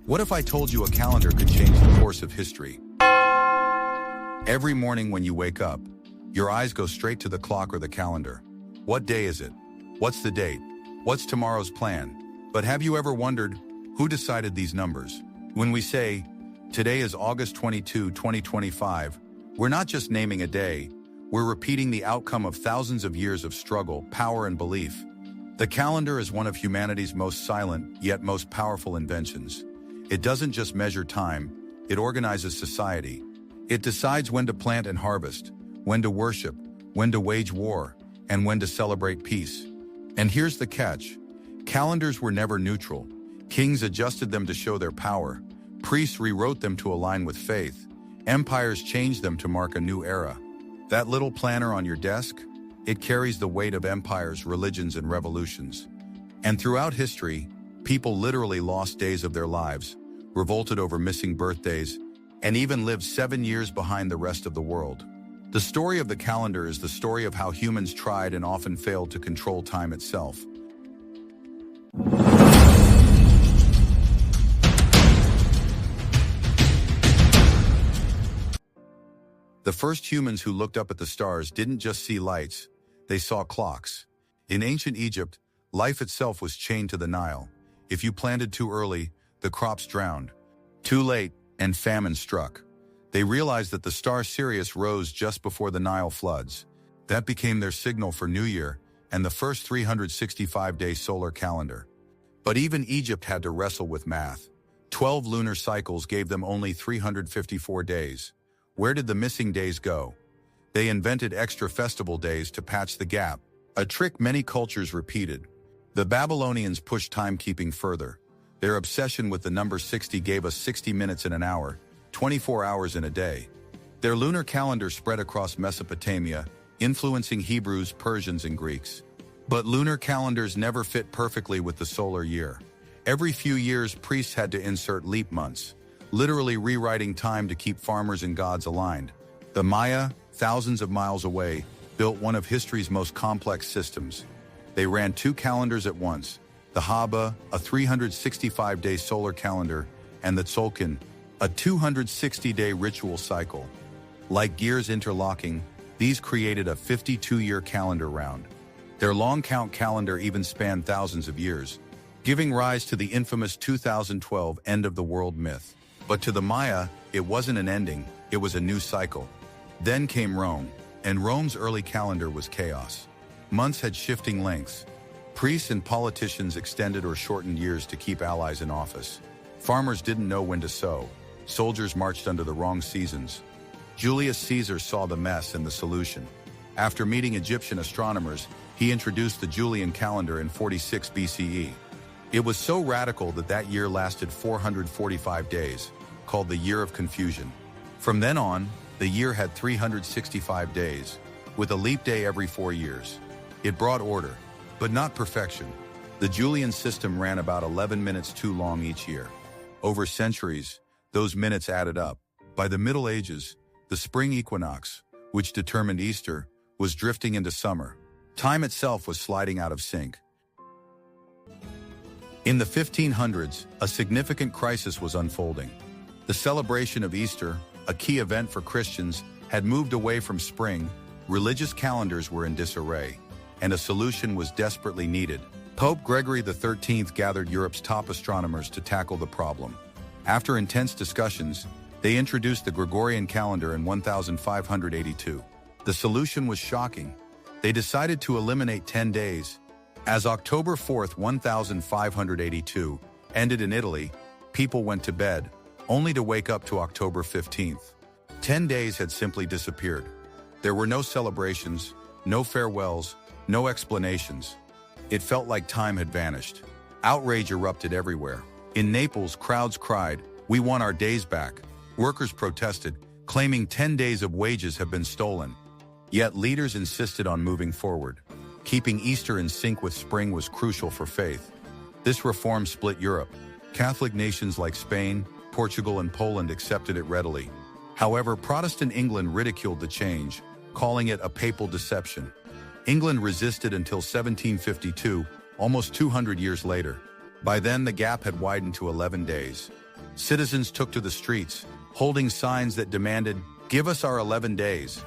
What if I told you a calendar could change the course of history? Every morning when you wake up, your eyes go straight to the clock or the calendar. What day is it? What's the date? What's tomorrow's plan? But have you ever wondered who decided these numbers? When we say, today is August 22, 2025, we're not just naming a day, we're repeating the outcome of thousands of years of struggle, power, and belief. The calendar is one of humanity's most silent, yet most powerful inventions. It doesn't just measure time, it organizes society. It decides when to plant and harvest, when to worship, when to wage war, and when to celebrate peace. And here's the catch. Calendars were never neutral. Kings adjusted them to show their power. Priests rewrote them to align with faith. Empires changed them to mark a new era. That little planner on your desk? It carries the weight of empires, religions, and revolutions. And throughout history, people literally lost days of their lives, revolted over missing birthdays, and even lived 7 years behind the rest of the world. The story of the calendar is the story of how humans tried and often failed to control time itself. The first humans who looked up at the stars didn't just see lights, they saw clocks. In ancient Egypt, life itself was chained to the Nile. If you planted too early, the crops drowned. Too late, and famine struck. They realized that the star Sirius rose just before the Nile floods. That became their signal for New Year and the first 365-day solar calendar. But even Egypt had to wrestle with math. 12 lunar cycles gave them only 354 days. Where did the missing days go? They invented extra festival days to patch the gap, a trick many cultures repeated. The Babylonians pushed timekeeping further. Their obsession with the number 60 gave us 60 minutes in an hour, 24 hours in a day. Their lunar calendar spread across Mesopotamia, influencing Hebrews, Persians, and Greeks. But lunar calendars never fit perfectly with the solar year. Every few years, priests had to insert leap months, literally rewriting time to keep farmers and gods aligned. The Maya, thousands of miles away, built one of history's most complex systems. They ran 2 calendars at once, the Haba, a 365-day solar calendar, and the Tzolk'in, a 260-day ritual cycle. Like gears interlocking, these created a 52-year calendar round. Their long count calendar even spanned thousands of years, giving rise to the infamous 2012 end of the world myth. But to the Maya, it wasn't an ending, it was a new cycle. Then came Rome, and Rome's early calendar was chaos. Months had shifting lengths. Priests and politicians extended or shortened years to keep allies in office. Farmers didn't know when to sow. Soldiers marched under the wrong seasons. Julius Caesar saw the mess and the solution. After meeting Egyptian astronomers, he introduced the Julian calendar in 46 BCE. It was so radical that year lasted 445 days, called the Year of Confusion. From then on, the year had 365 days, with a leap day every 4 years. It brought order, but not perfection. The Julian system ran about 11 minutes too long each year. Over centuries, those minutes added up. By the Middle Ages, the spring equinox, which determined Easter, was drifting into summer. Time itself was sliding out of sync. In the 1500s, a significant crisis was unfolding. The celebration of Easter, a key event for Christians, had moved away from spring. Religious calendars were in disarray, and a solution was desperately needed. Pope Gregory XIII gathered Europe's top astronomers to tackle the problem. After intense discussions, they introduced the Gregorian calendar in 1582. The solution was shocking. They decided to eliminate 10 days. As October 4th, 1582 ended in Italy, people went to bed, only to wake up to October 15th. 10 days had simply disappeared. There were no celebrations, no farewells, no explanations. It felt like time had vanished. Outrage erupted everywhere. In Naples, crowds cried, "We want our days back." Workers protested, claiming 10 days of wages have been stolen. Yet leaders insisted on moving forward. Keeping Easter in sync with spring was crucial for faith. This reform split Europe. Catholic nations like Spain, Portugal, and Poland accepted it readily. However, Protestant England ridiculed the change, calling it a papal deception. England resisted until 1752, almost 200 years later. By then, the gap had widened to 11 days. Citizens took to the streets, holding signs that demanded, "Give us our 11 days."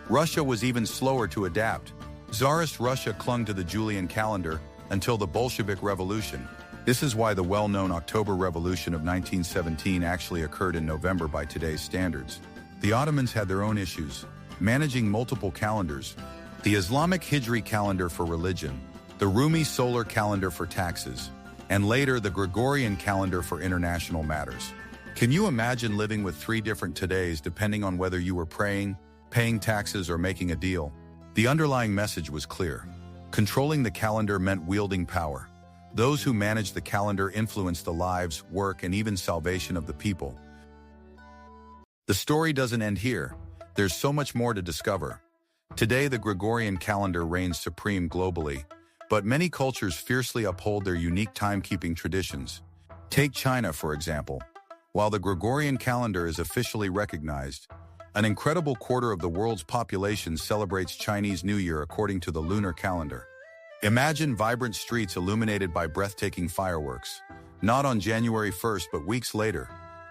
Russia was even slower to adapt. Tsarist Russia clung to the Julian calendar until the Bolshevik Revolution. This is why the well-known October Revolution of 1917 actually occurred in November by today's standards. The Ottomans had their own issues, managing multiple calendars. The Islamic Hijri calendar for religion, the Rumi solar calendar for taxes, and later the Gregorian calendar for international matters. Can you imagine living with 3 different todays depending on whether you were praying, paying taxes, or making a deal? The underlying message was clear. Controlling the calendar meant wielding power. Those who managed the calendar influenced the lives, work, and even salvation of the people. The story doesn't end here. There's so much more to discover. Today, the Gregorian calendar reigns supreme globally, but many cultures fiercely uphold their unique timekeeping traditions. Take China, for example. While the Gregorian calendar is officially recognized, an incredible quarter of the world's population celebrates Chinese New Year according to the lunar calendar. Imagine vibrant streets illuminated by breathtaking fireworks, not on January 1st but weeks later.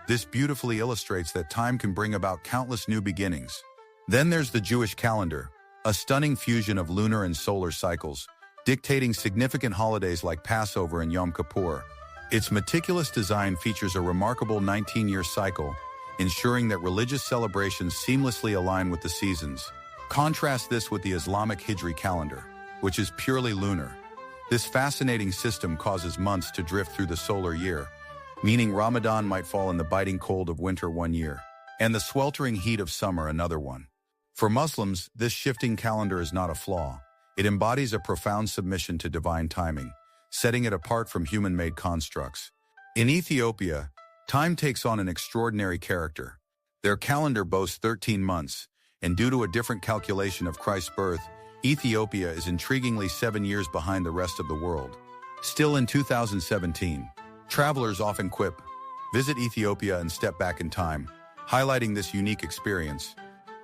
This beautifully illustrates that time can bring about countless new beginnings. Then there's the Jewish calendar, a stunning fusion of lunar and solar cycles, dictating significant holidays like Passover and Yom Kippur. Its meticulous design features a remarkable 19-year cycle, ensuring that religious celebrations seamlessly align with the seasons. Contrast this with the Islamic Hijri calendar, which is purely lunar. This fascinating system causes months to drift through the solar year, meaning Ramadan might fall in the biting cold of winter one year, and the sweltering heat of summer another one. For Muslims, this shifting calendar is not a flaw. It embodies a profound submission to divine timing, setting it apart from human-made constructs. In Ethiopia, time takes on an extraordinary character. Their calendar boasts 13 months, and due to a different calculation of Christ's birth, Ethiopia is intriguingly 7 years behind the rest of the world. Still in 2017, travelers often quip, "Visit Ethiopia and step back in time," highlighting this unique experience.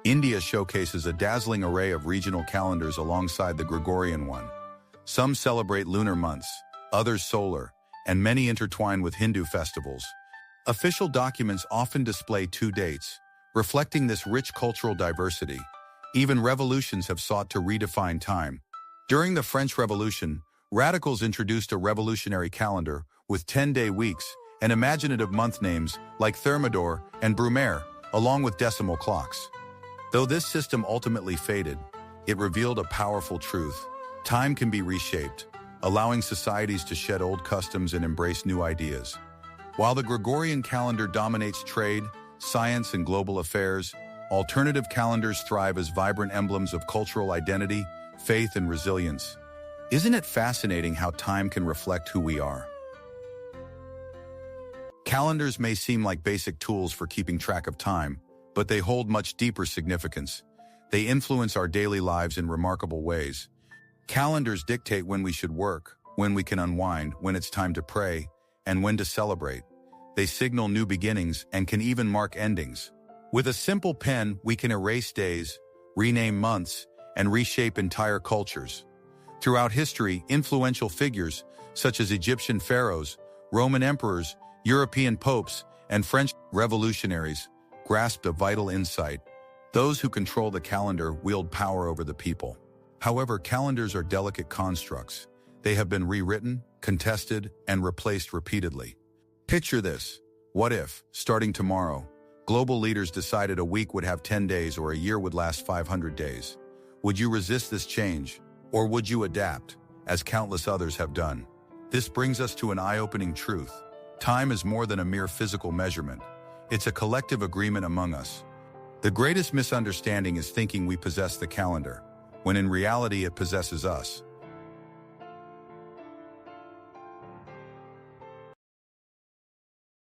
India showcases a dazzling array of regional calendars alongside the Gregorian one. Some celebrate lunar months, others solar, and many intertwine with Hindu festivals. Official documents often display 2 dates, reflecting this rich cultural diversity. Even revolutions have sought to redefine time. During the French Revolution, radicals introduced a revolutionary calendar with 10-day weeks and imaginative month names like Thermidor and Brumaire, along with decimal clocks. Though this system ultimately faded, it revealed a powerful truth. Time can be reshaped, allowing societies to shed old customs and embrace new ideas. While the Gregorian calendar dominates trade, science, and global affairs, alternative calendars thrive as vibrant emblems of cultural identity, faith, and resilience. Isn't it fascinating how time can reflect who we are? Calendars may seem like basic tools for keeping track of time, but they hold much deeper significance. They influence our daily lives in remarkable ways. Calendars dictate when we should work, when we can unwind, when it's time to pray, and when to celebrate. They signal new beginnings and can even mark endings. With a simple pen, we can erase days, rename months, and reshape entire cultures. Throughout history, influential figures, such as Egyptian pharaohs, Roman emperors, European popes, and French revolutionaries, grasped a vital insight. Those who control the calendar wield power over the people. However, calendars are delicate constructs. They have been rewritten, contested, and replaced repeatedly. Picture this. What if, starting tomorrow, global leaders decided a week would have 10 days or a year would last 500 days? Would you resist this change? Or would you adapt, as countless others have done? This brings us to an eye-opening truth. Time is more than a mere physical measurement. It's a collective agreement among us. The greatest misunderstanding is thinking we possess the calendar, when in reality it possesses us.